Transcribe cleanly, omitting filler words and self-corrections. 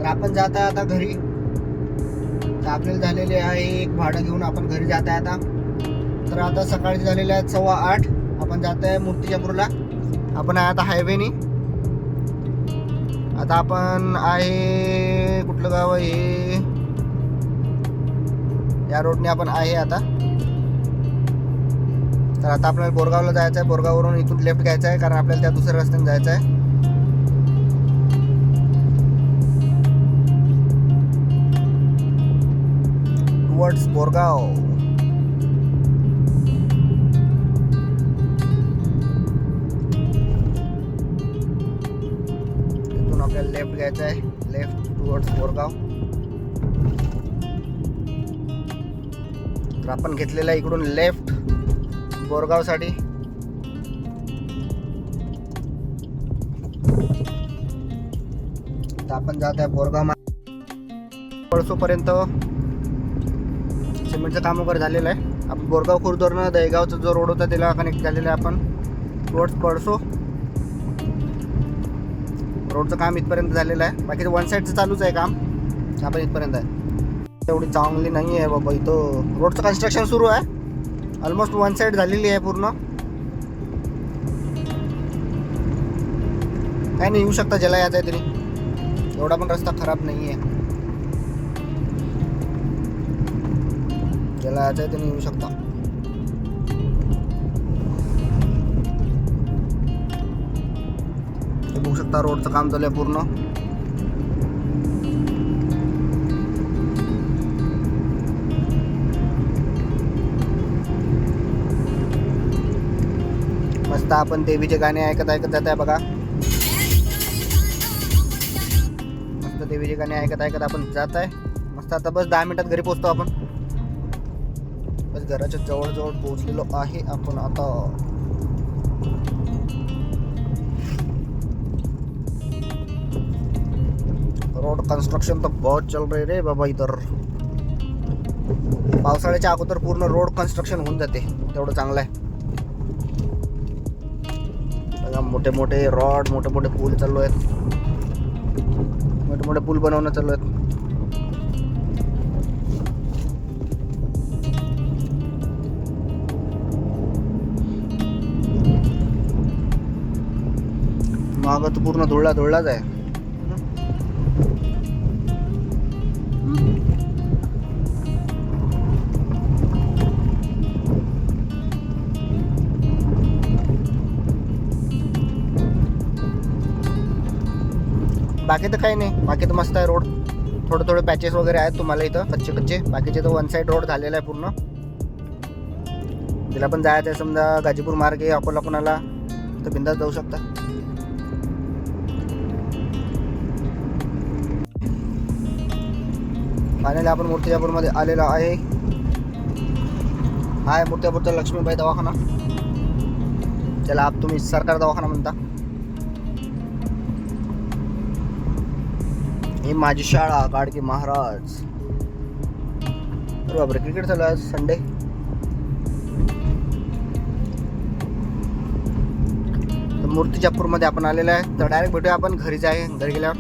तर आपण जात आहे आता घरी. तर आपल्याला झालेले आहे एक भाडं घेऊन आपण घरी जात आहे आता. तर आता सकाळचे झालेले आहेत 8:15. आपण जात आहे मूर्तिजापूरला. आपण आहे आता हायवेनी. आता आपण आहे कुठलं गाव आहे हे, या रोडने आपण आहे आता. तर आता आपल्याला बोरगावला जायचं आहे. बोरगाववरून इथून लेफ्ट घ्यायचं आहे कारण आपल्याला त्या दुसऱ्या रस्त्याने जायचं आहे. टुवर्ड्स बोरगाव. इथून आपल्याला लेफ्ट घ्यायचं आहे. Left towards Borgaon. तर आपण घेतलेला आहे इकडून लेफ्ट बोरगावसाठी. तर आपण जात आहे बोरगाव पळसोपर्यंत. सिमेंटचं काम वगैरे झालेलं आहे. आपण बोरगाव खुर्दवरनं दहेगावचा जो रोड होता त्याला कनेक्ट झालेला आहे आपण टुवर्ड्स पळसो. रोडचं काम इथपर्यंत झालेलं आहे. बाकी वन साईडचं चालूच आहे काम. आपण इथपर्यंत आहे. एवढी चांगली नाही आहे बाबा. इथं रोडचं कन्स्ट्रक्शन सुरू आहे. ऑलमोस्ट वन साईड झालेली आहे पूर्ण. काय नाही, येऊ शकता ज्याला यायचं आहे तरी. एवढा पण रस्ता खराब नाही आहे. ज्याला यायचं आहे त्याने येऊ शकता. बघू शकता रोडचं काम चालू आहे पूर्ण. मस्त आपण देवीचे गाणे ऐकत ऐकत जात आहे बघा. मस्त देवीचे गाणे ऐकत ऐकत आपण जात आहे मस्त. आता बस 10 मिनिटात घरी पोहोचतो आपण. बस घराच्या जवळ पोहोचलेलो आहे आपण आता. रोड कंस्ट्रक्शन तर बहुत चल रही रे बाबा इधर. पावसाळ्याच्या अगोदर पूर्ण रोड कंस्ट्रक्शन होऊन जाते, तेवढं चांगलं आहे. मोठे मोठे रॉड, मोठे मोठे पूल चालू आहेत. मोठे मोठे पूल बनवणं चालू आहेत. माग तर पूर्ण धुळलाच आहे. बाकी तर काही नाही. बाकी तर मस्त आहे रोड. थोडे पॅचेस वगैरे आहेत तुम्हाला इथं कच्चे. बाकीचे तर वन साईड रोड झालेला आहे पूर्ण. तिला पण जायचं आहे समजा गाजीपूर मार्गे अकोला कोणाला तर बिंदास जाऊ शकता. फायनली आपण मूर्तिजापूरमध्ये आलेलो आहे. हा आहे मूर्तिजापूरचा लक्ष्मीबाई दवाखाना. त्याला तुम्ही सरकार दवाखाना म्हणता. ही माझी शाळा गाडगे महाराज. बापरे, क्रिकेट चालू आहे संडे. तर मूर्तिजापूरमध्ये आपण आलेलो आहे. तर डायरेक्ट भेटूया आपण घरी घरी गेल्यावर.